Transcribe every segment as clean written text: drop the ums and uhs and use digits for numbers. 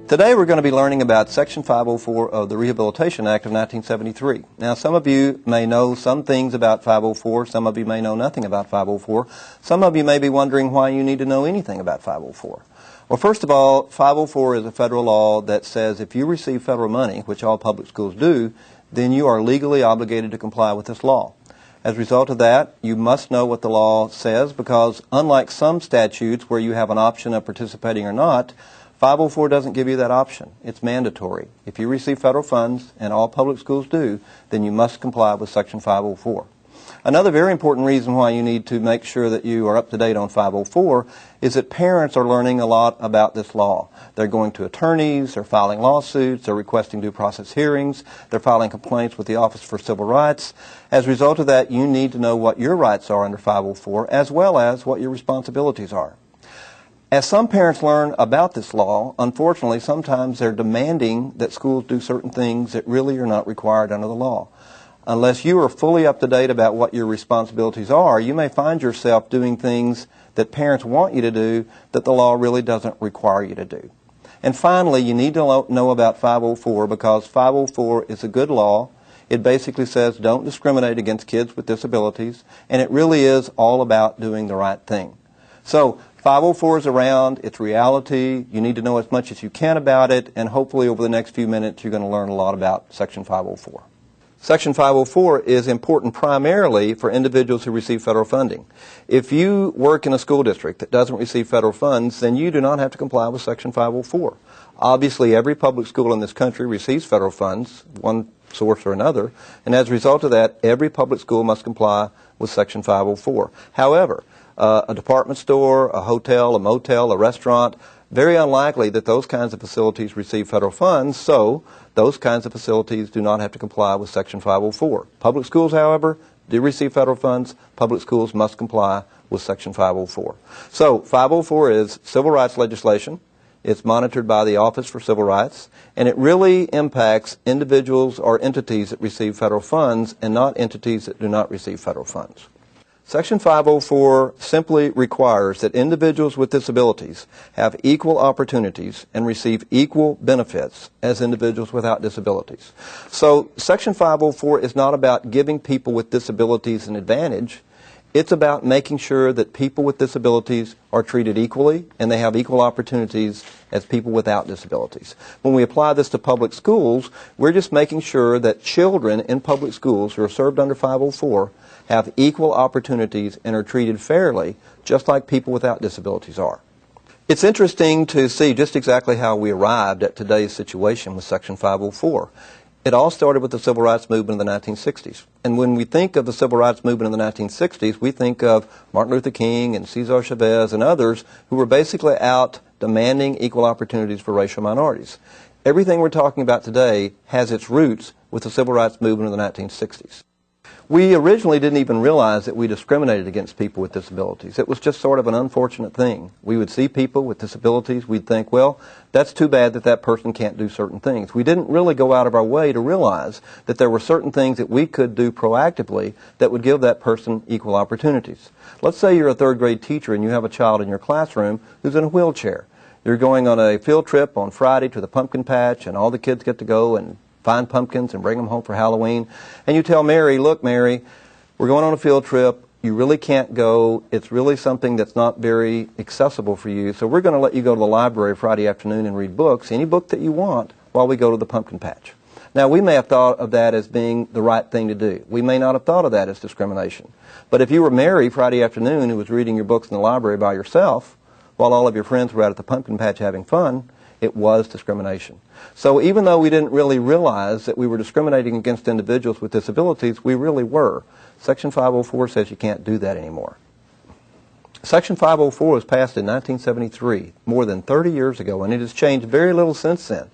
Today we're going to be learning about Section 504 of the Rehabilitation Act of 1973. Now some of you may know some things about 504, some of you may know nothing about 504. Some of you may be wondering why you need to know anything about 504. Well, first of all, 504 is a federal law that says if you receive federal money, which all public schools do, then you are legally obligated to comply with this law. As a result of that, you must know what the law says because unlike some statutes where you have an option of participating or not, 504 doesn't give you that option. It's mandatory. If you receive federal funds, and all public schools do, then you must comply with Section 504. Another very important reason why you need to make sure that you are up to date on 504 is that parents are learning a lot about this law. They're going to attorneys, they're filing lawsuits, they're requesting due process hearings, they're filing complaints with the Office for Civil Rights. As a result of that, you need to know what your rights are under 504 as well as what your responsibilities are. As some parents learn about this law, unfortunately, sometimes they're demanding that schools do certain things that really are not required under the law. Unless you are fully up to date about what your responsibilities are, you may find yourself doing things that parents want you to do that the law really doesn't require you to do. And finally, you need to know about 504 because 504 is a good law. It basically says don't discriminate against kids with disabilities, and it really is all about doing the right thing. So 504 is around, it's reality, you need to know as much as you can about it, and hopefully over the next few minutes you're going to learn a lot about Section 504. Section 504 is important primarily for individuals who receive federal funding. If you work in a school district that doesn't receive federal funds, then you do not have to comply with Section 504. Obviously, every public school in this country receives federal funds, one source or another, and as a result of that, every public school must comply with Section 504. However, a department store, a hotel, a motel, a restaurant, very unlikely that those kinds of facilities receive federal funds, so those kinds of facilities do not have to comply with Section 504. Public schools, however, do receive federal funds. Public schools must comply with Section 504. So 504 is civil rights legislation. It's monitored by the Office for Civil Rights, and it really impacts individuals or entities that receive federal funds and not entities that do not receive federal funds. Section 504 simply requires that individuals with disabilities have equal opportunities and receive equal benefits as individuals without disabilities. So Section 504 is not about giving people with disabilities an advantage. It's about making sure that people with disabilities are treated equally and they have equal opportunities as people without disabilities. When we apply this to public schools, we're just making sure that children in public schools who are served under 504 have equal opportunities and are treated fairly, just like people without disabilities are. It's interesting to see just exactly how we arrived at today's situation with Section 504. It all started with the Civil Rights Movement in the 1960s. And when we think of the Civil Rights Movement in the 1960s, we think of Martin Luther King and Cesar Chavez and others who were basically out demanding equal opportunities for racial minorities. Everything we're talking about today has its roots with the Civil Rights Movement in the 1960s. We originally didn't even realize that we discriminated against people with disabilities. It was just sort of an unfortunate thing. We would see people with disabilities, we'd think, well, that's too bad that that person can't do certain things. We didn't really go out of our way to realize that there were certain things that we could do proactively that would give that person equal opportunities. Let's say you're a third grade teacher and you have a child in your classroom who's in a wheelchair. You're going on a field trip on Friday to the pumpkin patch and all the kids get to go and find pumpkins and bring them home for Halloween. And you tell Mary, look, Mary, we're going on a field trip. You really can't go. It's really something that's not very accessible for you. So we're going to let you go to the library Friday afternoon and read books, any book that you want, while we go to the pumpkin patch. Now, we may have thought of that as being the right thing to do. We may not have thought of that as discrimination. But if you were Mary Friday afternoon who was reading your books in the library by yourself, while all of your friends were out at the pumpkin patch having fun, it was discrimination. So even though we didn't really realize that we were discriminating against individuals with disabilities, we really were. Section 504 says you can't do that anymore. Section 504 was passed in 1973, more than 30 years ago, and it has changed very little since then.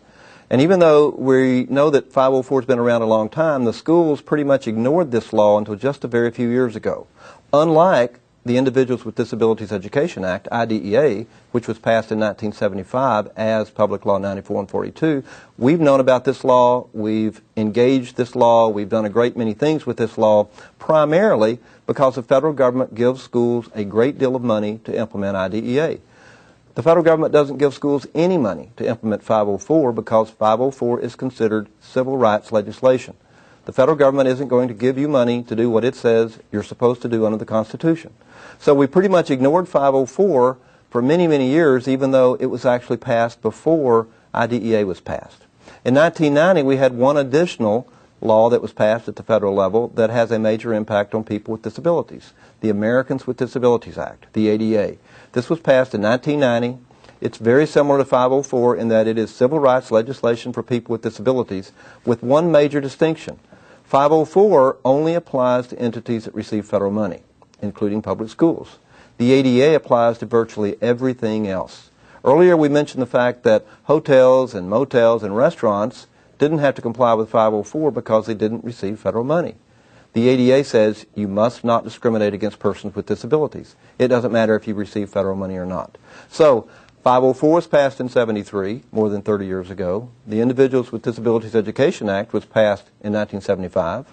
And even though we know that 504 has been around a long time, the schools pretty much ignored this law until just a very few years ago. Unlike the Individuals with Disabilities Education Act, IDEA, which was passed in 1975 as Public Law 94 and 42, we've known about this law, we've engaged this law, we've done a great many things with this law, primarily because the federal government gives schools a great deal of money to implement IDEA. The federal government doesn't give schools any money to implement 504 because 504 is considered civil rights legislation. The federal government isn't going to give you money to do what it says you're supposed to do under the Constitution. So we pretty much ignored 504 for many, many years, even though it was actually passed before IDEA was passed. In 1990, we had one additional law that was passed at the federal level that has a major impact on people with disabilities, the Americans with Disabilities Act, the ADA. This was passed in 1990. It's very similar to 504 in that it is civil rights legislation for people with disabilities, with one major distinction. 504 only applies to entities that receive federal money, including public schools. The ADA applies to virtually everything else. Earlier we mentioned the fact that hotels and motels and restaurants didn't have to comply with 504 because they didn't receive federal money. The ADA says you must not discriminate against persons with disabilities. It doesn't matter if you receive federal money or not. So 504 was passed in 73, more than 30 years ago. The Individuals with Disabilities Education Act was passed in 1975,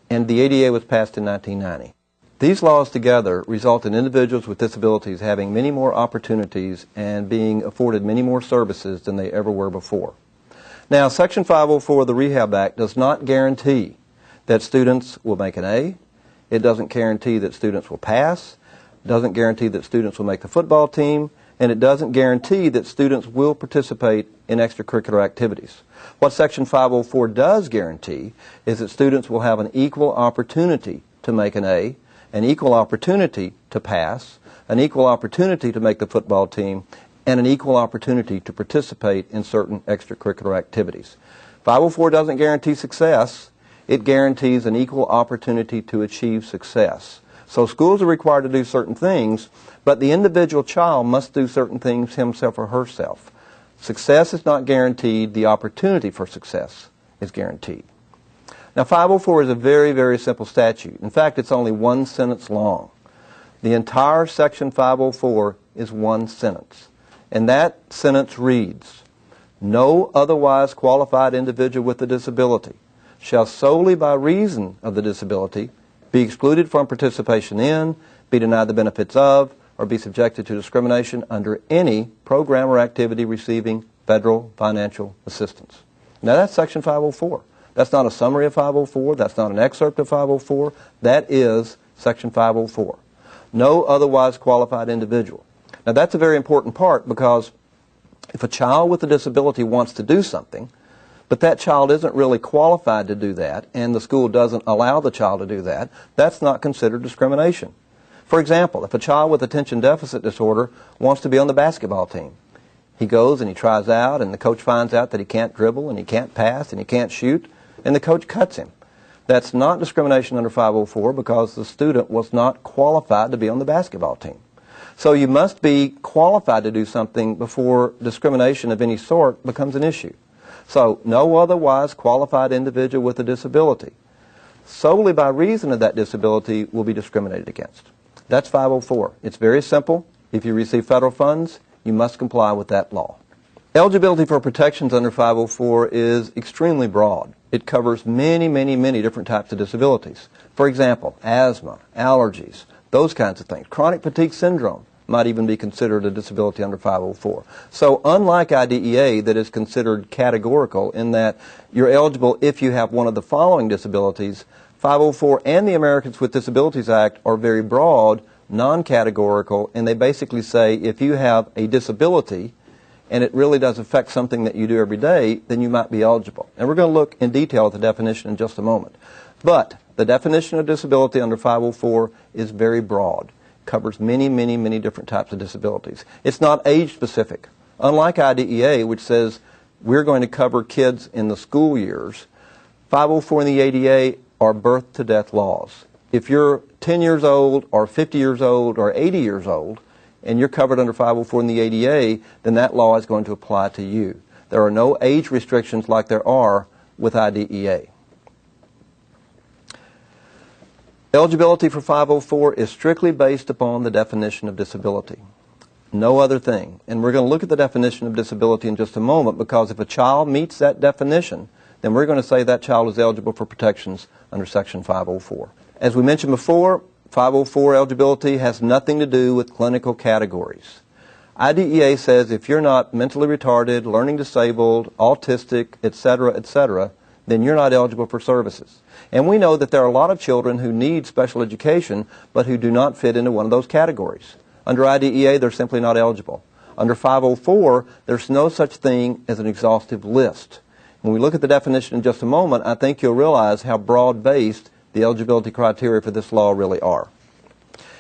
and the ADA was passed in 1990. These laws together result in individuals with disabilities having many more opportunities and being afforded many more services than they ever were before. Now, Section 504 of the Rehab Act does not guarantee that students will make an A. It doesn't guarantee that students will pass. It doesn't guarantee that students will make the football team. And it doesn't guarantee that students will participate in extracurricular activities. What Section 504 does guarantee is that students will have an equal opportunity to make an A, an equal opportunity to pass, an equal opportunity to make the football team, and an equal opportunity to participate in certain extracurricular activities. 504 doesn't guarantee success. It guarantees an equal opportunity to achieve success. So schools are required to do certain things, but the individual child must do certain things himself or herself. Success is not guaranteed. The opportunity for success is guaranteed. Now, 504 is a very, very simple statute. In fact, it's only one sentence long. The entire Section 504 is one sentence. And that sentence reads, "No otherwise qualified individual with a disability shall solely by reason of the disability be excluded from participation in, be denied the benefits of, or be subjected to discrimination under any program or activity receiving federal financial assistance." Now that's Section 504. That's not a summary of 504. That's not an excerpt of 504. That is Section 504. No otherwise qualified individual. Now that's a very important part because if a child with a disability wants to do something, but that child isn't really qualified to do that, and the school doesn't allow the child to do that, that's not considered discrimination. For example, if a child with attention deficit disorder wants to be on the basketball team, he goes and he tries out, and the coach finds out that he can't dribble, and he can't pass, and he can't shoot, and the coach cuts him. That's not discrimination under 504 because the student was not qualified to be on the basketball team. So you must be qualified to do something before discrimination of any sort becomes an issue. So no otherwise qualified individual with a disability, solely by reason of that disability, will be discriminated against. That's 504. It's very simple. If you receive federal funds, you must comply with that law. Eligibility for protections under 504 is extremely broad. It covers many, many, many different types of disabilities. For example, asthma, allergies, those kinds of things. Chronic fatigue syndrome might even be considered a disability under 504. So unlike IDEA that is considered categorical in that you're eligible if you have one of the following disabilities, 504 and the Americans with Disabilities Act are very broad, non-categorical, and they basically say if you have a disability and it really does affect something that you do every day, then you might be eligible. And we're going to look in detail at the definition in just a moment. But the definition of disability under 504 is very broad. Covers many, many, many different types of disabilities. It's not age-specific. Unlike IDEA, which says we're going to cover kids in the school years, 504 and the ADA are birth-to-death laws. If you're 10 years old or 50 years old or 80 years old and you're covered under 504 and the ADA, then that law is going to apply to you. There are no age restrictions like there are with IDEA. Eligibility for 504 is strictly based upon the definition of disability. No other thing. And we're going to look at the definition of disability in just a moment because if a child meets that definition, then we're going to say that child is eligible for protections under Section 504. As we mentioned before, 504 eligibility has nothing to do with clinical categories. IDEA says if you're not mentally retarded, learning disabled, autistic, etc., then you're not eligible for services. And we know that there are a lot of children who need special education but who do not fit into one of those categories. Under IDEA, they're simply not eligible. Under 504, there's no such thing as an exhaustive list. When we look at the definition in just a moment, I think you'll realize how broad-based the eligibility criteria for this law really are.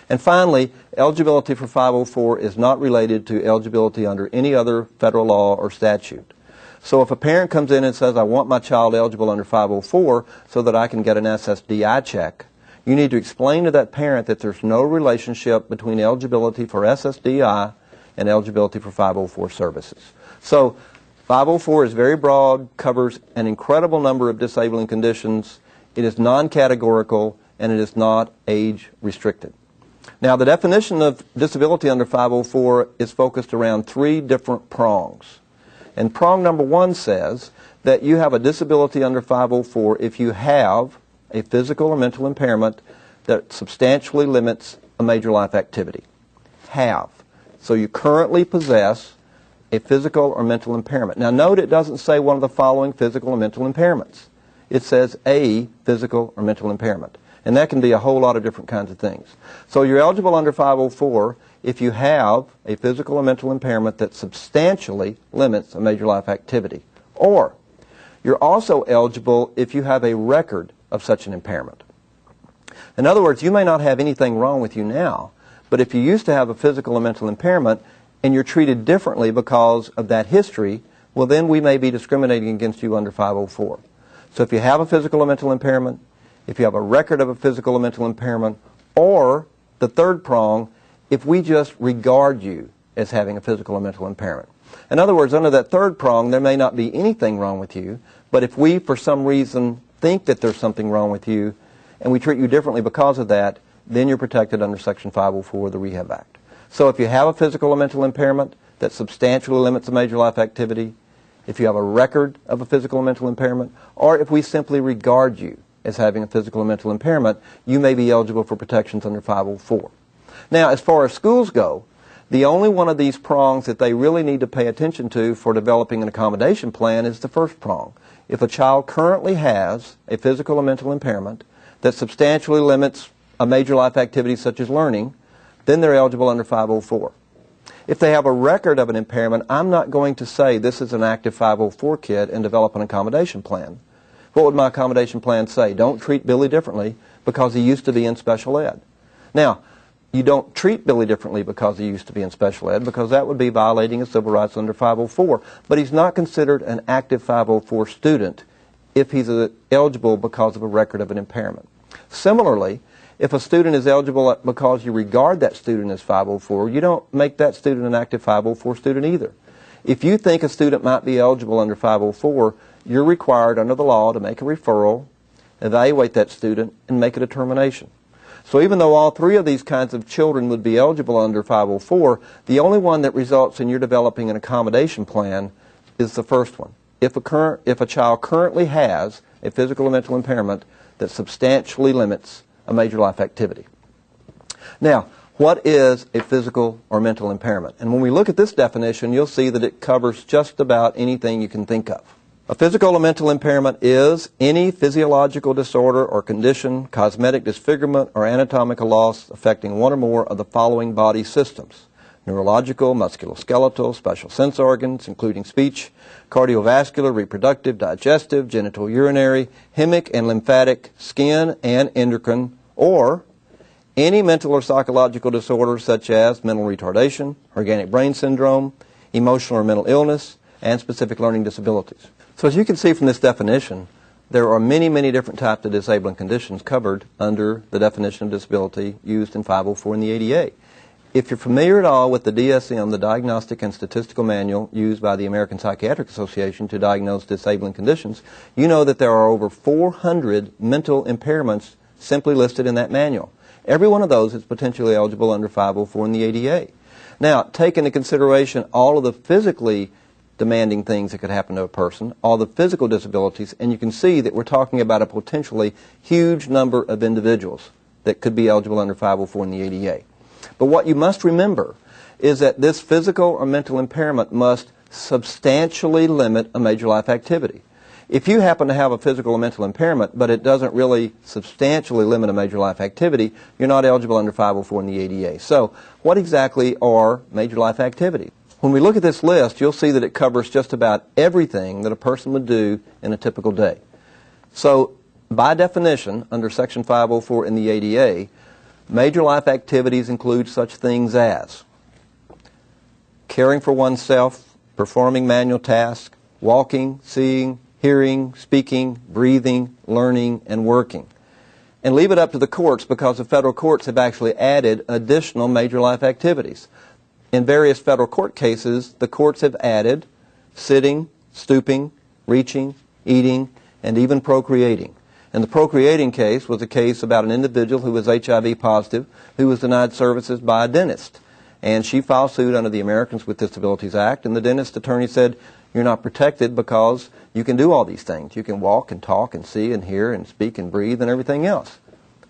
And finally, eligibility for 504 is not related to eligibility under any other federal law or statute. So if a parent comes in and says, I want my child eligible under 504 so that I can get an SSDI check, you need to explain to that parent that there's no relationship between eligibility for SSDI and eligibility for 504 services. So 504 is very broad, covers an incredible number of disabling conditions. It is non-categorical, and it is not age restricted. Now, the definition of disability under 504 is focused around 3 different prongs. And prong number 1 says that you have a disability under 504 if you have a physical or mental impairment that substantially limits a major life activity. Have. So you currently possess a physical or mental impairment. Now, note it doesn't say one of the following physical or mental impairments. It says a physical or mental impairment. And that can be a whole lot of different kinds of things. So you're eligible under 504 if you have a physical or mental impairment that substantially limits a major life activity. Or you're also eligible if you have a record of such an impairment. In other words, you may not have anything wrong with you now, but if you used to have a physical or mental impairment and you're treated differently because of that history, well, then we may be discriminating against you under 504. So if you have a physical or mental impairment, if you have a record of a physical or mental impairment, or the third prong, if we just regard you as having a physical or mental impairment. In other words, under that third prong, there may not be anything wrong with you, but if we, for some reason, think that there's something wrong with you, and we treat you differently because of that, then you're protected under Section 504 of the Rehab Act. So if you have a physical or mental impairment that substantially limits a major life activity, if you have a record of a physical or mental impairment, or if we simply regard you as having a physical or mental impairment, you may be eligible for protections under 504. Now, as far as schools go, the only one of these prongs that they really need to pay attention to for developing an accommodation plan is the first prong. If a child currently has a physical or mental impairment that substantially limits a major life activity such as learning, then they're eligible under 504. If they have a record of an impairment, I'm not going to say this is an active 504 kid and develop an accommodation plan. What would my accommodation plan say? Don't treat Billy differently because he used to be in special ed. Now, you don't treat Billy differently because he used to be in special ed, because that would be violating his civil rights under 504. But he's not considered an active 504 student if he's eligible because of a record of an impairment. Similarly, if a student is eligible because you regard that student as 504, you don't make that student an active 504 student either. If you think a student might be eligible under 504, you're required under the law to make a referral, evaluate that student, and make a determination. So even though all 3 of these kinds of children would be eligible under 504, the only one that results in your developing an accommodation plan is the first one. If a child currently has a physical or mental impairment that substantially limits a major life activity. Now, what is a physical or mental impairment? And when we look at this definition, you'll see that it covers just about anything you can think of. A physical or mental impairment is any physiological disorder or condition, cosmetic disfigurement, or anatomical loss affecting one or more of the following body systems: neurological, musculoskeletal, special sense organs, including speech, cardiovascular, reproductive, digestive, genital urinary, hemic and lymphatic, skin, and endocrine, or any mental or psychological disorder such as mental retardation, organic brain syndrome, emotional or mental illness, and specific learning disabilities. So as you can see from this definition, there are many, many different types of disabling conditions covered under the definition of disability used in 504 in the ADA. If you're familiar at all with the DSM, the Diagnostic and Statistical Manual used by the American Psychiatric Association to diagnose disabling conditions, you know that there are over 400 mental impairments simply listed in that manual. Every one of those is potentially eligible under 504 in the ADA. Now, take into consideration all of the physically demanding things that could happen to a person, all the physical disabilities, and you can see that we're talking about a potentially huge number of individuals that could be eligible under 504 in the ADA. But what you must remember is that this physical or mental impairment must substantially limit a major life activity. If you happen to have a physical or mental impairment, but it doesn't really substantially limit a major life activity, you're not eligible under 504 in the ADA. So, what exactly are major life activities? When we look at this list, you'll see that it covers just about everything that a person would do in a typical day. So, by definition, under Section 504 in the ADA, major life activities include such things as caring for oneself, performing manual tasks, walking, seeing, hearing, speaking, breathing, learning, and working. And leave it up to the courts, because the federal courts have actually added additional major life activities. In various federal court cases, the courts have added sitting, stooping, reaching, eating, and even procreating. And the procreating case was a case about an individual who was HIV positive who was denied services by a dentist. And she filed suit under the Americans with Disabilities Act, and the dentist attorney said, you're not protected because you can do all these things. You can walk and talk and see and hear and speak and breathe and everything else.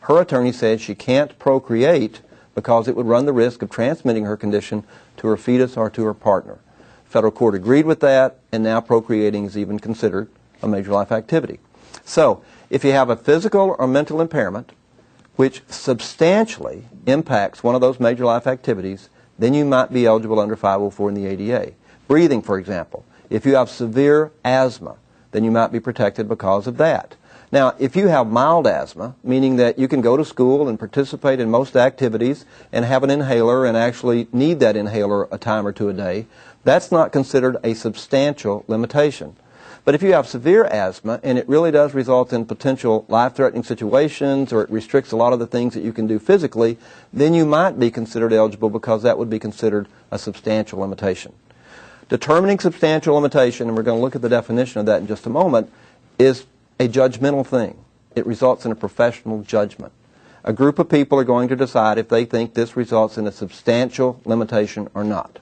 Her attorney said she can't procreate because it would run the risk of transmitting her condition to her fetus or to her partner. The federal court agreed with that, and now procreating is even considered a major life activity. So, if you have a physical or mental impairment which substantially impacts one of those major life activities, then you might be eligible under 504 in the ADA. Breathing, for example. If you have severe asthma, then you might be protected because of that. Now, if you have mild asthma, meaning that you can go to school and participate in most activities and have an inhaler and actually need that inhaler a time or two a day, that's not considered a substantial limitation. But if you have severe asthma and it really does result in potential life-threatening situations, or it restricts a lot of the things that you can do physically, then you might be considered eligible because that would be considered a substantial limitation. Determining substantial limitation, and we're going to look at the definition of that in just a moment, is a judgmental thing. It results in a professional judgment. A group of people are going to decide if they think this results in a substantial limitation or not.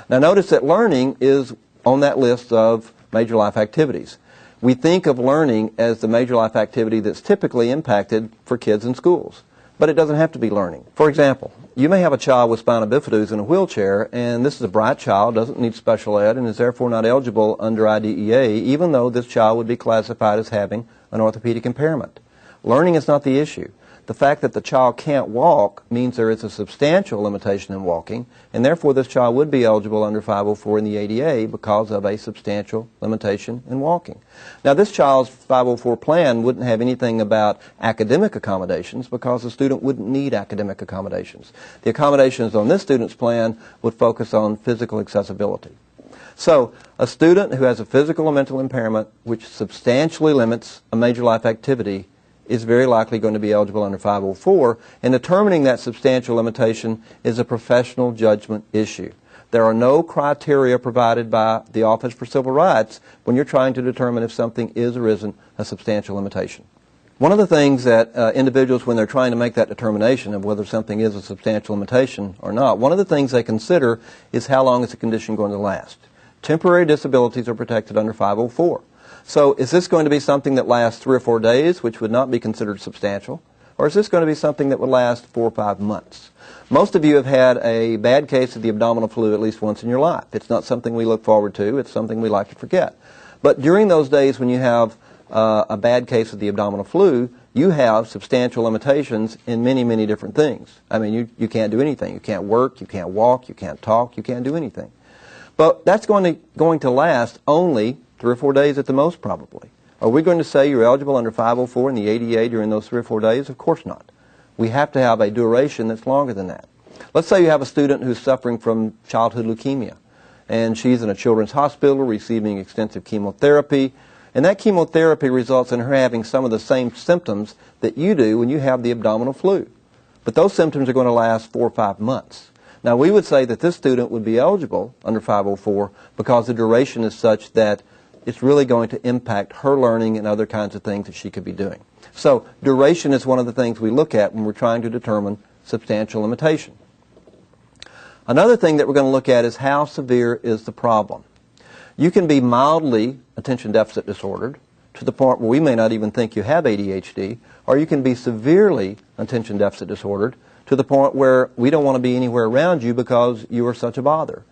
Now notice that learning is on that list of major life activities. We think of learning as the major life activity that's typically impacted for kids in schools. But it doesn't have to be learning. For example, you may have a child with spina bifida who's in a wheelchair, and this is a bright child, doesn't need special ed, and is therefore not eligible under IDEA, even though this child would be classified as having an orthopedic impairment. Learning is not the issue. The fact that the child can't walk means there is a substantial limitation in walking, and therefore this child would be eligible under 504 in the ADA because of a substantial limitation in walking. Now, this child's 504 plan wouldn't have anything about academic accommodations because the student wouldn't need academic accommodations. The accommodations on this student's plan would focus on physical accessibility. So, a student who has a physical or mental impairment which substantially limits a major life activity is very likely going to be eligible under 504, and determining that substantial limitation is a professional judgment issue. There are no criteria provided by the Office for Civil Rights when you're trying to determine if something is or isn't a substantial limitation. One of the things that individuals, when they're trying to make that determination of whether something is a substantial limitation or not, one of the things they consider is how long is the condition going to last. Temporary disabilities are protected under 504. So is this going to be something that lasts 3 or 4 days, which would not be considered substantial? Or is this going to be something that would last 4 or 5 months? Most of you have had a bad case of the abdominal flu at least once in your life. It's not something we look forward to. It's something we like to forget. But during those days when you have a bad case of the abdominal flu, you have substantial limitations in many, many different things. I mean, you can't do anything. You can't work, you can't walk, you can't talk, you can't do anything. But that's going to last only 3 or 4 days at the most, probably. Are we going to say you're eligible under 504 in the ADA during those 3 or 4 days? Of course not. We have to have a duration that's longer than that. Let's say you have a student who's suffering from childhood leukemia, and she's in a children's hospital receiving extensive chemotherapy, and that chemotherapy results in her having some of the same symptoms that you do when you have the abdominal flu. But those symptoms are going to last 4 or 5 months. Now, we would say that this student would be eligible under 504 because the duration is such that it's really going to impact her learning and other kinds of things that she could be doing. So duration is one of the things we look at when we're trying to determine substantial limitation. Another thing that we're going to look at is how severe is the problem. You can be mildly attention deficit disordered to the point where we may not even think you have ADHD, or you can be severely attention deficit disordered to to the point where we don't want to be anywhere around you because you are such a bother.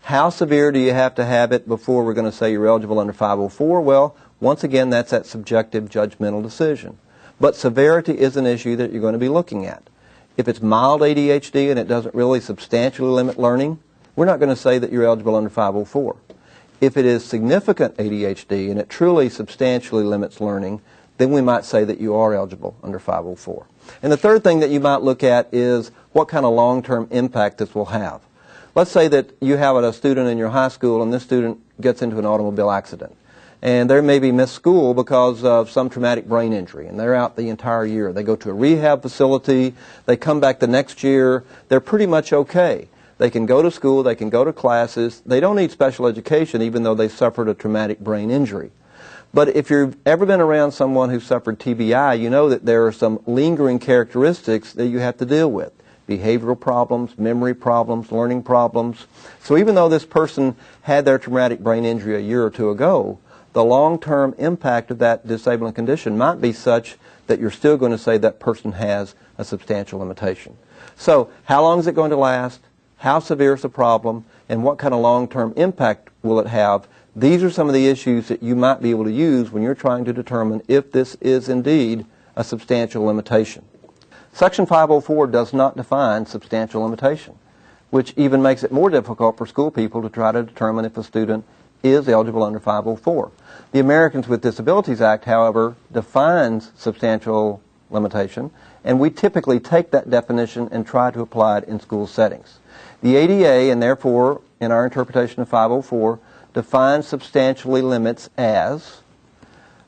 How severe do you have to have it before we're going to say you're eligible under 504? Well, once again, that's that subjective judgmental decision. But severity is an issue that you're going to be looking at. If it's mild ADHD and it doesn't really substantially limit learning, we're not going to say that you're eligible under 504. If it is significant ADHD and it truly substantially limits learning, then we might say that you are eligible under 504. And the third thing that you might look at is what kind of long-term impact this will have. Let's say that you have a student in your high school and this student gets into an automobile accident. And they maybe miss school because of some traumatic brain injury, and they're out the entire year. They go to a rehab facility, they come back the next year, they're pretty much okay. They can go to school, they can go to classes, they don't need special education even though they suffered a traumatic brain injury. But if you've ever been around someone who suffered TBI, you know that there are some lingering characteristics that you have to deal with. Behavioral problems, memory problems, learning problems. So even though this person had their traumatic brain injury a year or two ago, the long-term impact of that disabling condition might be such that you're still going to say that person has a substantial limitation. So how long is it going to last? How severe is the problem? And what kind of long-term impact will it have? These are some of the issues that you might be able to use when you're trying to determine if this is indeed a substantial limitation. Section 504 does not define substantial limitation, which even makes it more difficult for school people to try to determine if a student is eligible under 504. The Americans with Disabilities Act, however, defines substantial limitation, and we typically take that definition and try to apply it in school settings. The ADA, and therefore in our interpretation of 504, defines substantially limits as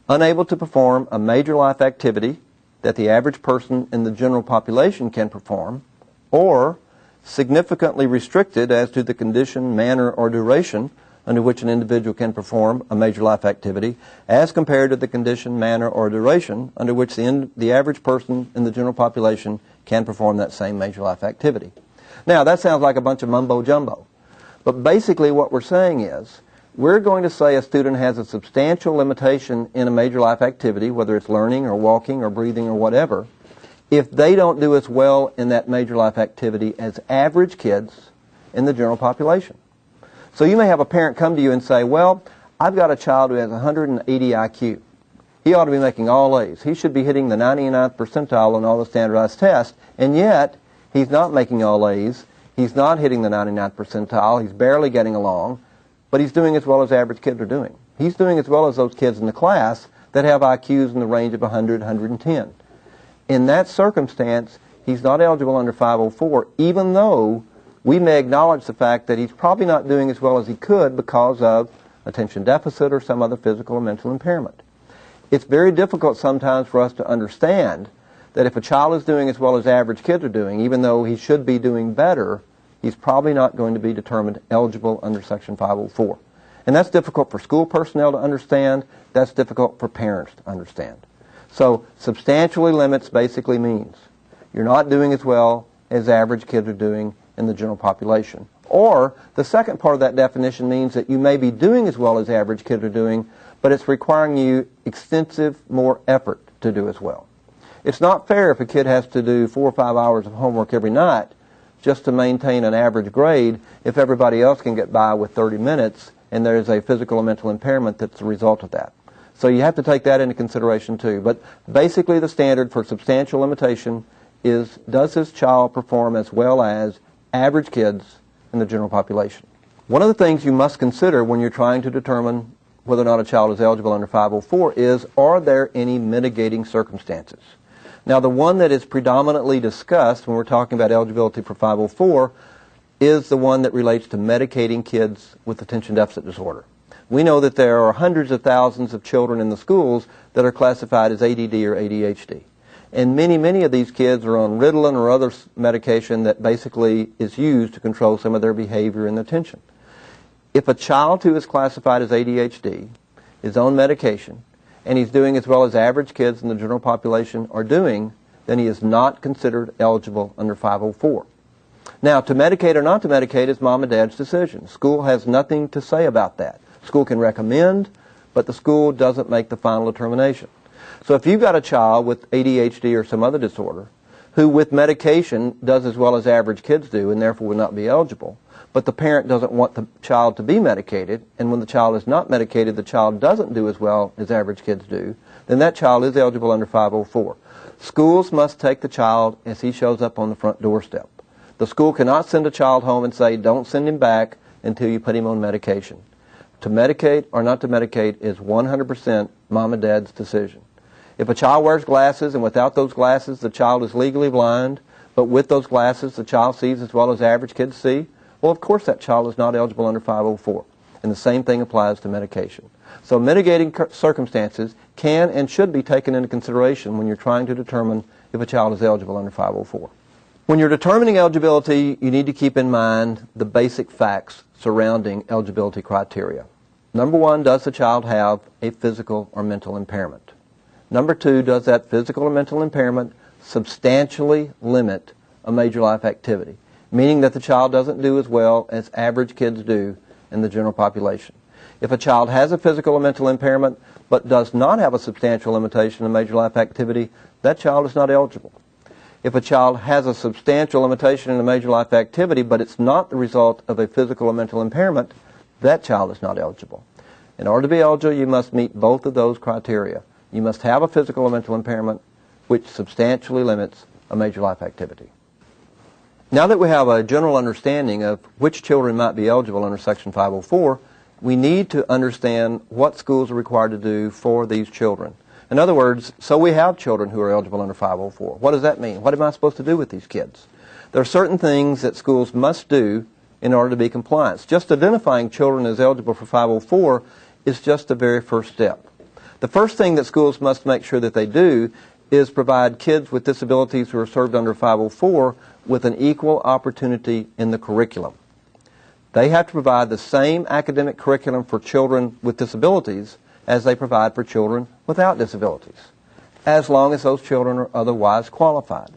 unable to perform a major life activity that the average person in the general population can perform, or significantly restricted as to the condition, manner, or duration under which an individual can perform a major life activity as compared to the condition, manner, or duration under which the average person in the general population can perform that same major life activity. Now, that sounds like a bunch of mumbo-jumbo, but basically what we're saying is we're going to say a student has a substantial limitation in a major life activity, whether it's learning or walking or breathing or whatever, if they don't do as well in that major life activity as average kids in the general population. So you may have a parent come to you and say, well, I've got a child who has 180 IQ. He ought to be making all A's. He should be hitting the 99th percentile on all the standardized tests, and yet he's not making all A's. He's not hitting the 99th percentile. He's barely getting along, but he's doing as well as average kids are doing. He's doing as well as those kids in the class that have IQs in the range of 100, 110. In that circumstance, he's not eligible under 504, even though we may acknowledge the fact that he's probably not doing as well as he could because of attention deficit or some other physical or mental impairment. It's very difficult sometimes for us to understand that if a child is doing as well as average kids are doing, even though he should be doing better, he's probably not going to be determined eligible under Section 504. And that's difficult for school personnel to understand. That's difficult for parents to understand. So substantially limits basically means you're not doing as well as average kids are doing in the general population. Or the second part of that definition means that you may be doing as well as average kids are doing, but it's requiring you extensive more effort to do as well. It's not fair if a kid has to do 4 or 5 hours of homework every night just to maintain an average grade if everybody else can get by with 30 minutes and there is a physical or mental impairment that's the result of that. So you have to take that into consideration too. But basically the standard for substantial limitation is, does this child perform as well as average kids in the general population? One of the things you must consider when you're trying to determine whether or not a child is eligible under 504 is, are there any mitigating circumstances? Now, the one that is predominantly discussed when we're talking about eligibility for 504 is the one that relates to medicating kids with attention deficit disorder. We know that there are hundreds of thousands of children in the schools that are classified as ADD or ADHD. And many of these kids are on Ritalin or other medication that basically is used to control some of their behavior and attention. If a child who is classified as ADHD is on medication and he's doing as well as average kids in the general population are doing, then he is not considered eligible under 504. Now, to medicate or not to medicate is mom and dad's decision. School has nothing to say about that. School can recommend, but the school doesn't make the final determination. So if you've got a child with ADHD or some other disorder who with medication does as well as average kids do and therefore would not be eligible, but the parent doesn't want the child to be medicated, and when the child is not medicated, the child doesn't do as well as average kids do, then that child is eligible under 504. Schools must take the child as he shows up on the front doorstep. The school cannot send a child home and say, don't send him back until you put him on medication. To medicate or not to medicate is 100% mom and dad's decision. If a child wears glasses and without those glasses the child is legally blind, but with those glasses the child sees as well as average kids see, well, of course that child is not eligible under 504. And the same thing applies to medication. So mitigating circumstances can and should be taken into consideration when you're trying to determine if a child is eligible under 504. When you're determining eligibility, you need to keep in mind the basic facts surrounding eligibility criteria. Number one, does the child have a physical or mental impairment? Number two, does that physical or mental impairment substantially limit a major life activity, meaning that the child doesn't do as well as average kids do in the general population? If a child has a physical or mental impairment but does not have a substantial limitation in major life activity, that child is not eligible. If a child has a substantial limitation in a major life activity but it's not the result of a physical or mental impairment, that child is not eligible. In order to be eligible, you must meet both of those criteria. You must have a physical or mental impairment which substantially limits a major life activity. Now that we have a general understanding of which children might be eligible under Section 504, we need to understand what schools are required to do for these children. In other words, so we have children who are eligible under 504. What does that mean? What am I supposed to do with these kids? There are certain things that schools must do in order to be compliant. Just identifying children as eligible for 504 is just the very first step. The first thing that schools must make sure that they do is provide kids with disabilities who are served under 504 with an equal opportunity in the curriculum. They have to provide the same academic curriculum for children with disabilities as they provide for children without disabilities, as long as those children are otherwise qualified.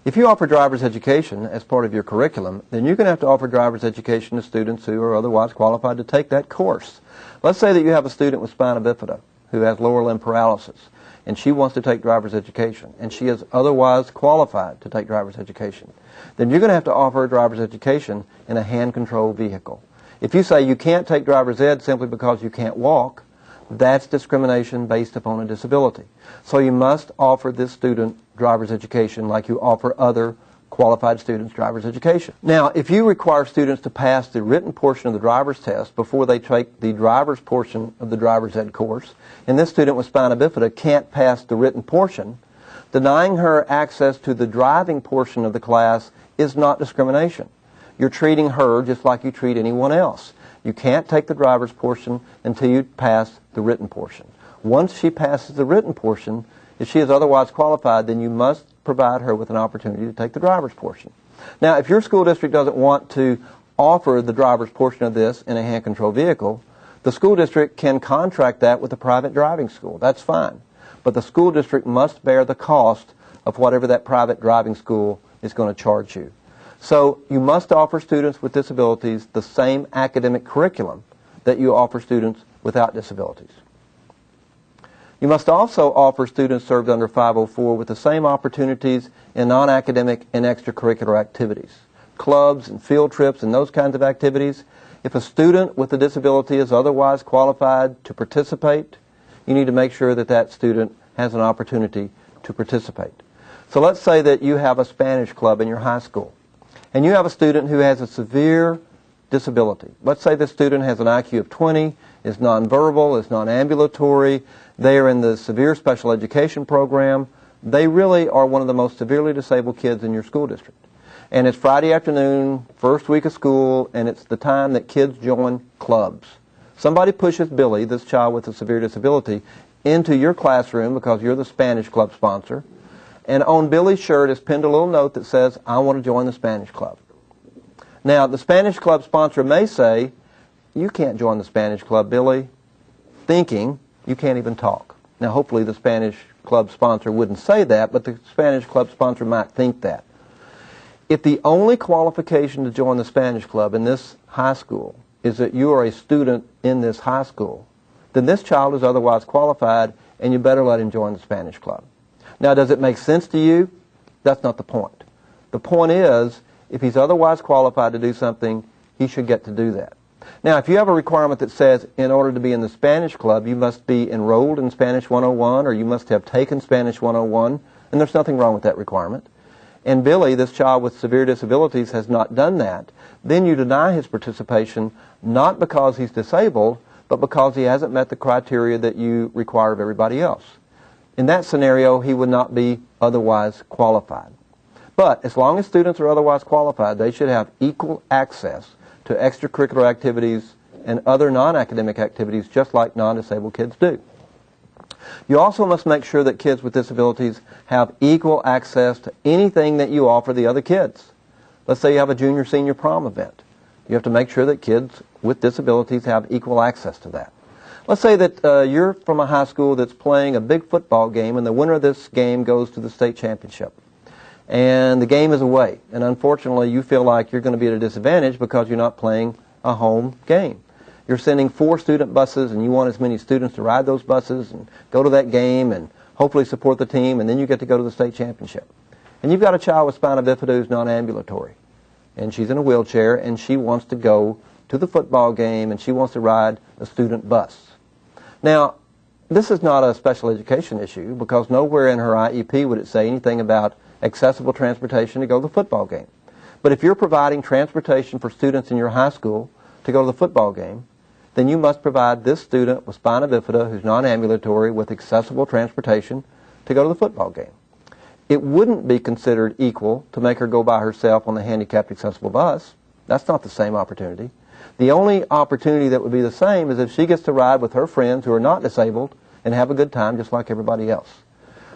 If you offer driver's education as part of your curriculum, then you're going to have to offer driver's education to students who are otherwise qualified to take that course. Let's say that you have a student with spina bifida who has lower limb paralysis, and she wants to take driver's education, and she is otherwise qualified to take driver's education. Then you're going to have to offer a driver's education in a hand-controlled vehicle. If you say you can't take driver's ed simply because you can't walk, that's discrimination based upon a disability. So you must offer this student driver's education like you offer other qualified students driver's education. Now, if you require students to pass the written portion of the driver's test before they take the driver's portion of the driver's ed course, and this student with spina bifida can't pass the written portion, denying her access to the driving portion of the class is not discrimination. You're treating her just like you treat anyone else. You can't take the driver's portion until you pass the written portion. Once she passes the written portion, if she is otherwise qualified, then you must provide her with an opportunity to take the driver's portion. Now, if your school district doesn't want to offer the driver's portion of this in a hand-controlled vehicle, the school district can contract that with a private driving school. That's fine. But the school district must bear the cost of whatever that private driving school is going to charge you. So you must offer students with disabilities the same academic curriculum that you offer students without disabilities. You must also offer students served under 504 with the same opportunities in non-academic and extracurricular activities, clubs and field trips and those kinds of activities. If a student with a disability is otherwise qualified to participate, you need to make sure that that student has an opportunity to participate. So let's say that you have a Spanish club in your high school, and you have a student who has a severe disability. Let's say this student has an IQ of 20, is nonverbal, is non-ambulatory, they are in the severe special education program. They really are one of the most severely disabled kids in your school district. And it's Friday afternoon, first week of school, and it's the time that kids join clubs. Somebody pushes Billy, this child with a severe disability, into your classroom because you're the Spanish club sponsor. And on Billy's shirt is pinned a little note that says, "I want to join the Spanish club." Now, the Spanish club sponsor may say, "You can't join the Spanish club, Billy," thinking you can't even talk. Now, hopefully the Spanish club sponsor wouldn't say that, but the Spanish club sponsor might think that. If the only qualification to join the Spanish club in this high school is that you are a student in this high school, then this child is otherwise qualified, and you better let him join the Spanish club. Now, does it make sense to you? That's not the point. The point is, if he's otherwise qualified to do something, he should get to do that. Now, if you have a requirement that says in order to be in the Spanish club, you must be enrolled in Spanish 101 or you must have taken Spanish 101, and there's nothing wrong with that requirement, and Billy, this child with severe disabilities, has not done that, then you deny his participation not because he's disabled, but because he hasn't met the criteria that you require of everybody else. In that scenario, he would not be otherwise qualified. But as long as students are otherwise qualified, they should have equal access to extracurricular activities and other non-academic activities just like non-disabled kids do. You also must make sure that kids with disabilities have equal access to anything that you offer the other kids. Let's say you have a junior-senior prom event. You have to make sure that kids with disabilities have equal access to that. Let's say that you're from a high school that's playing a big football game, and the winner of this game goes to the state championship. And the game is away, and unfortunately you feel like you're going to be at a disadvantage because you're not playing a home game. You're sending 4 student buses, and you want as many students to ride those buses and go to that game and hopefully support the team, and then you get to go to the state championship. And you've got a child with spina bifida who's non-ambulatory, and she's in a wheelchair, and she wants to go to the football game, and she wants to ride a student bus. Now, this is not a special education issue because nowhere in her IEP would it say anything about accessible transportation to go to the football game. But if you're providing transportation for students in your high school to go to the football game, then you must provide this student with spina bifida who's non-ambulatory with accessible transportation to go to the football game. It wouldn't be considered equal to make her go by herself on the handicapped accessible bus. That's not the same opportunity. The only opportunity that would be the same is if she gets to ride with her friends who are not disabled and have a good time just like everybody else.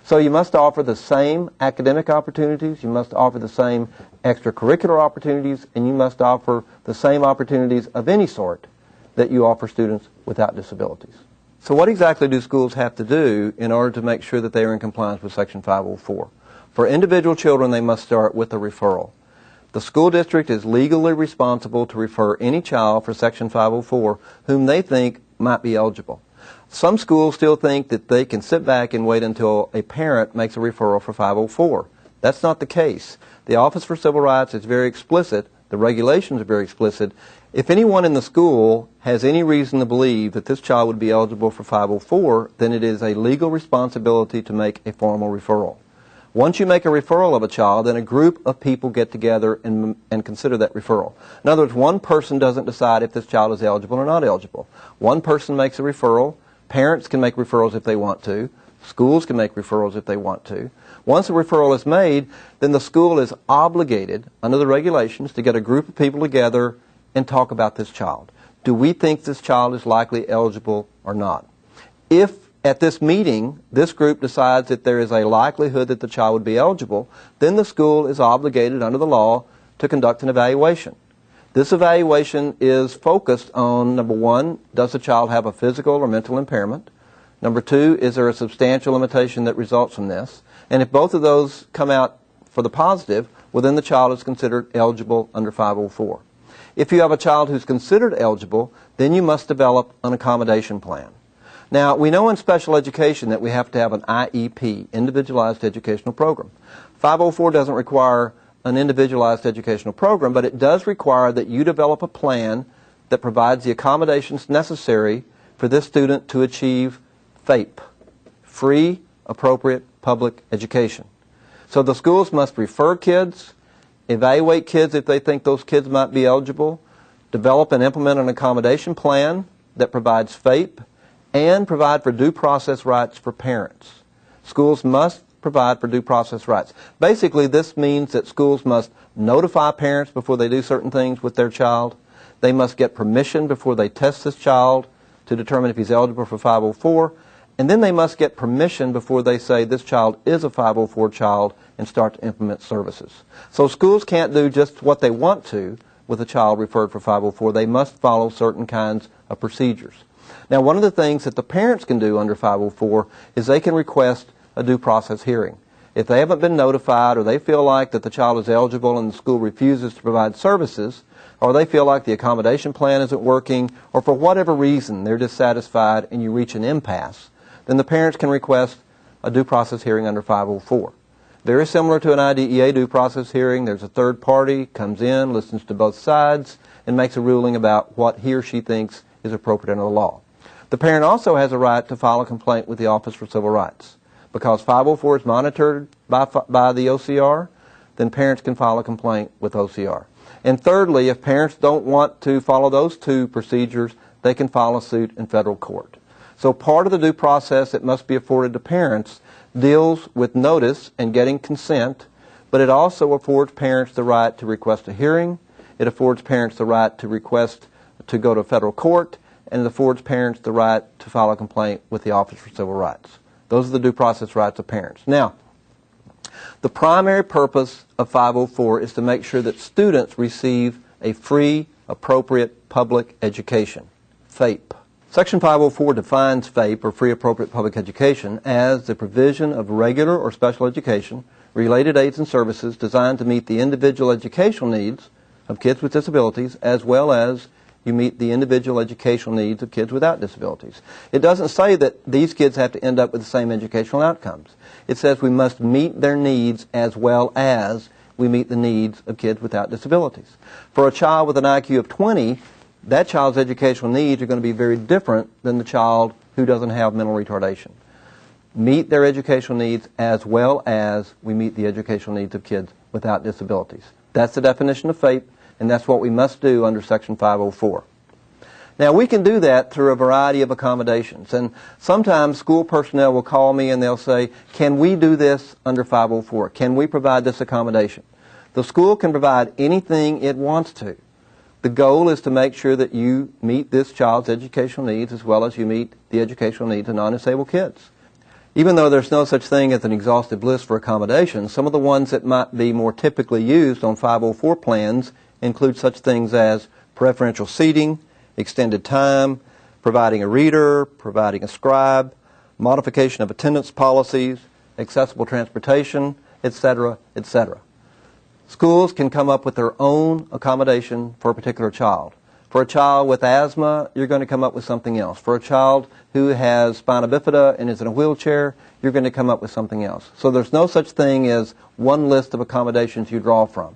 So you must offer the same academic opportunities, you must offer the same extracurricular opportunities, and you must offer the same opportunities of any sort that you offer students without disabilities. So what exactly do schools have to do in order to make sure that they are in compliance with Section 504? For individual children, they must start with a referral. The school district is legally responsible to refer any child for Section 504 whom they think might be eligible. Some schools still think that they can sit back and wait until a parent makes a referral for 504. That's not the case. The Office for Civil Rights is very explicit. The regulations are very explicit. If anyone in the school has any reason to believe that this child would be eligible for 504, then it is a legal responsibility to make a formal referral. Once you make a referral of a child, then a group of people get together and consider that referral. In other words, one person doesn't decide if this child is eligible or not eligible. One person makes a referral. Parents can make referrals if they want to. Schools can make referrals if they want to. Once a referral is made, then the school is obligated, under the regulations, to get a group of people together and talk about this child. Do we think this child is likely eligible or not? If at this meeting, this group decides that there is a likelihood that the child would be eligible, then the school is obligated under the law to conduct an evaluation. This evaluation is focused on, number one, does the child have a physical or mental impairment? Number two, is there a substantial limitation that results from this? And if both of those come out for the positive, well, then the child is considered eligible under 504. If you have a child who's considered eligible, then you must develop an accommodation plan. Now, we know in special education that we have to have an IEP, Individualized Educational Program. 504 doesn't require an individualized educational program, but it does require that you develop a plan that provides the accommodations necessary for this student to achieve FAPE, Free Appropriate Public Education. So the schools must refer kids, evaluate kids if they think those kids might be eligible, develop and implement an accommodation plan that provides FAPE, and provide for due process rights for parents. Schools must provide for due process rights. Basically, this means that schools must notify parents before they do certain things with their child. They must get permission before they test this child to determine if he's eligible for 504. And then they must get permission before they say this child is a 504 child and start to implement services. So schools can't do just what they want to with a child referred for 504. They must follow certain kinds of procedures. Now, one of the things that the parents can do under 504 is they can request a due process hearing. If they haven't been notified, or they feel like that the child is eligible and the school refuses to provide services, or they feel like the accommodation plan isn't working, or for whatever reason they're dissatisfied and you reach an impasse, then the parents can request a due process hearing under 504. Very similar to an IDEA due process hearing. There's a third party, comes in, listens to both sides, and makes a ruling about what he or she thinks is appropriate under the law. The parent also has a right to file a complaint with the Office for Civil Rights. Because 504 is monitored by the OCR, then parents can file a complaint with OCR. And thirdly, if parents don't want to follow those two procedures, they can file a suit in federal court. So part of the due process that must be afforded to parents deals with notice and getting consent, but it also affords parents the right to request a hearing, it affords parents the right to request to go to federal court, and it affords parents the right to file a complaint with the Office for Civil Rights. Those are the due process rights of parents. Now, the primary purpose of 504 is to make sure that students receive a free, appropriate public education, FAPE. Section 504 defines FAPE, or Free Appropriate Public Education, as the provision of regular or special education, related aids and services designed to meet the individual educational needs of kids with disabilities, as well as you meet the individual educational needs of kids without disabilities. It doesn't say that these kids have to end up with the same educational outcomes. It says we must meet their needs as well as we meet the needs of kids without disabilities. For a child with an IQ of 20, that child's educational needs are going to be very different than the child who doesn't have mental retardation. Meet their educational needs as well as we meet the educational needs of kids without disabilities. That's the definition of FAPE, and that's what we must do under Section 504. Now, we can do that through a variety of accommodations, and sometimes school personnel will call me and they'll say, can we do this under 504? Can we provide this accommodation? The school can provide anything it wants to. The goal is to make sure that you meet this child's educational needs as well as you meet the educational needs of non-disabled kids. Even though there's no such thing as an exhaustive list for accommodations, some of the ones that might be more typically used on 504 plans include such things as preferential seating, extended time, providing a reader, providing a scribe, modification of attendance policies, accessible transportation, etc., etc. Schools can come up with their own accommodation for a particular child. For a child with asthma, you're going to come up with something else. For a child who has spina bifida and is in a wheelchair, you're going to come up with something else. So there's no such thing as one list of accommodations you draw from.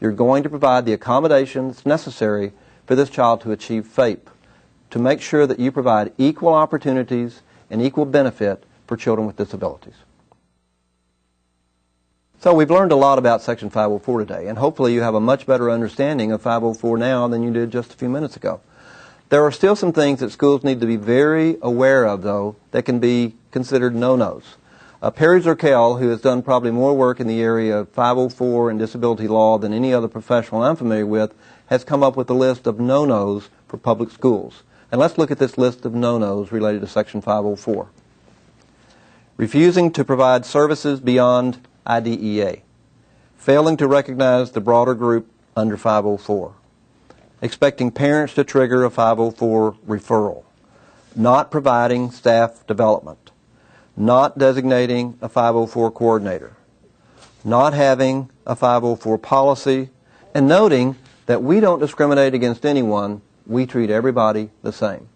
You're going to provide the accommodations necessary for this child to achieve FAPE, to make sure that you provide equal opportunities and equal benefit for children with disabilities. So we've learned a lot about Section 504 today, and hopefully you have a much better understanding of 504 now than you did just a few minutes ago. There are still some things that schools need to be very aware of, though, that can be considered no-nos. Perry Zerkel, who has done probably more work in the area of 504 and disability law than any other professional I'm familiar with, has come up with a list of no-nos for public schools. And let's look at this list of no-nos related to Section 504. Refusing to provide services beyond IDEA. Failing to recognize the broader group under 504. Expecting parents to trigger a 504 referral. Not providing staff development. Not designating a 504 coordinator. Not having a 504 policy. And noting that we don't discriminate against anyone, we treat everybody the same.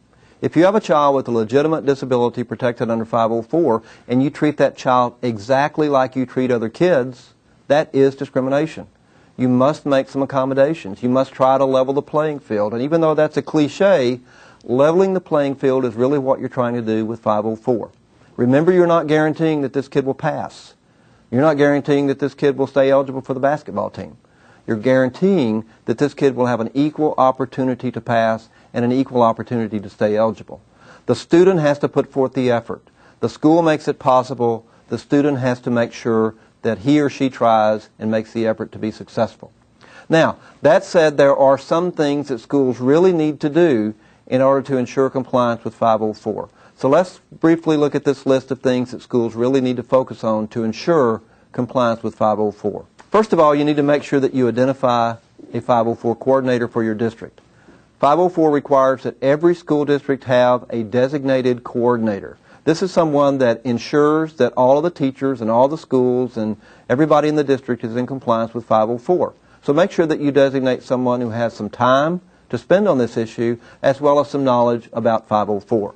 If you have a child with a legitimate disability protected under 504 and you treat that child exactly like you treat other kids, that is discrimination. You must make some accommodations. You must try to level the playing field. And even though that's a cliche, leveling the playing field is really what you're trying to do with 504. Remember, you're not guaranteeing that this kid will pass. You're not guaranteeing that this kid will stay eligible for the basketball team. You're guaranteeing that this kid will have an equal opportunity to pass and an equal opportunity to stay eligible. The student has to put forth the effort. The school makes it possible. The student has to make sure that he or she tries and makes the effort to be successful. Now, that said, there are some things that schools really need to do in order to ensure compliance with 504. So let's briefly look at this list of things that schools really need to focus on to ensure compliance with 504. First of all, you need to make sure that you identify a 504 coordinator for your district. 504 requires that every school district have a designated coordinator. This is someone that ensures that all of the teachers and all the schools and everybody in the district is in compliance with 504. So make sure that you designate someone who has some time to spend on this issue as well as some knowledge about 504.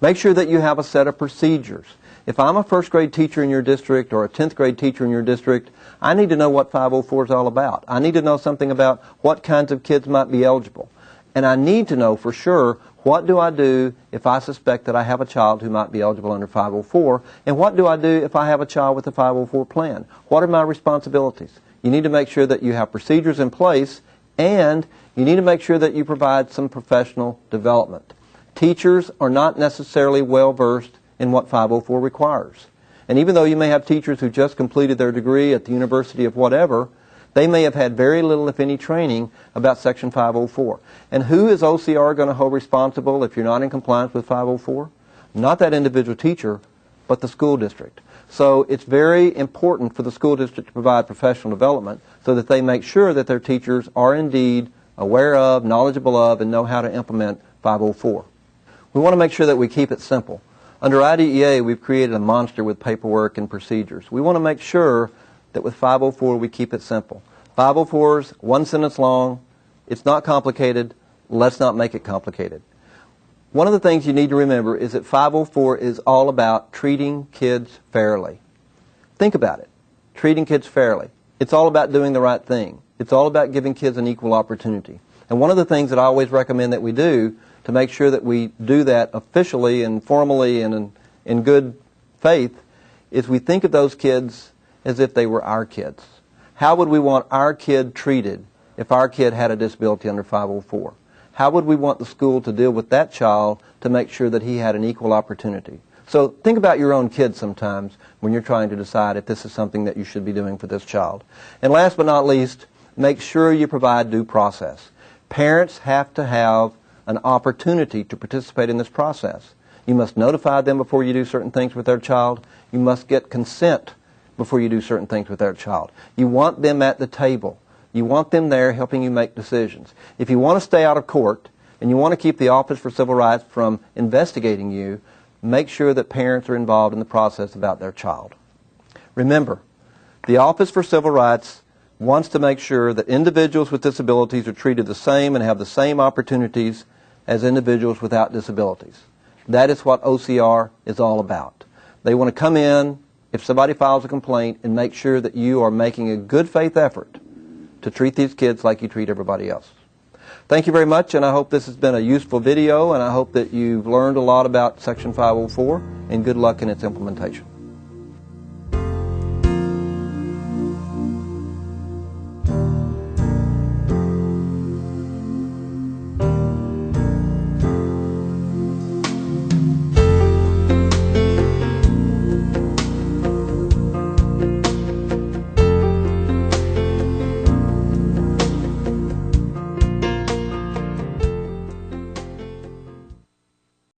Make sure that you have a set of procedures. If I'm a first grade teacher in your district or a 10th grade teacher in your district, I need to know what 504 is all about. I need to know something about what kinds of kids might be eligible. And I need to know for sure, what do I do if I suspect that I have a child who might be eligible under 504? And what do I do if I have a child with a 504 plan? What are my responsibilities? You need to make sure that you have procedures in place, and you need to make sure that you provide some professional development. Teachers are not necessarily well versed in what 504 requires. And even though you may have teachers who just completed their degree at the university of whatever, they may have had very little, if any, training about Section 504. And who is OCR going to hold responsible if you're not in compliance with 504? Not that individual teacher, but the school district. So it's very important for the school district to provide professional development so that they make sure that their teachers are indeed aware of, knowledgeable of, and know how to implement 504. We want to make sure that we keep it simple. Under IDEA, we've created a monster with paperwork and procedures. We want to make sure that with 504 we keep it simple. 504 is one sentence long. It's not complicated. Let's not make it complicated. One of the things you need to remember is that 504 is all about treating kids fairly. Think about it. Treating kids fairly. It's all about doing the right thing. It's all about giving kids an equal opportunity. And one of the things that I always recommend that we do to make sure that we do that officially and formally and in good faith is we think of those kids as if they were our kids. How would we want our kid treated if our kid had a disability under 504? How would we want the school to deal with that child to make sure that he had an equal opportunity? So think about your own kids sometimes when you're trying to decide if this is something that you should be doing for this child. And last but not least, make sure you provide due process. Parents have to have an opportunity to participate in this process. You must notify them before you do certain things with their child. You must get consent before you do certain things with their child. You want them at the table. You want them there helping you make decisions. If you want to stay out of court and you want to keep the Office for Civil Rights from investigating you, make sure that parents are involved in the process about their child. Remember, the Office for Civil Rights wants to make sure that individuals with disabilities are treated the same and have the same opportunities as individuals without disabilities. That is what OCR is all about. They want to come in, if somebody files a complaint, and make sure that you are making a good faith effort to treat these kids like you treat everybody else. Thank you very much, and I hope this has been a useful video, and I hope that you've learned a lot about Section 504, and good luck in its implementation.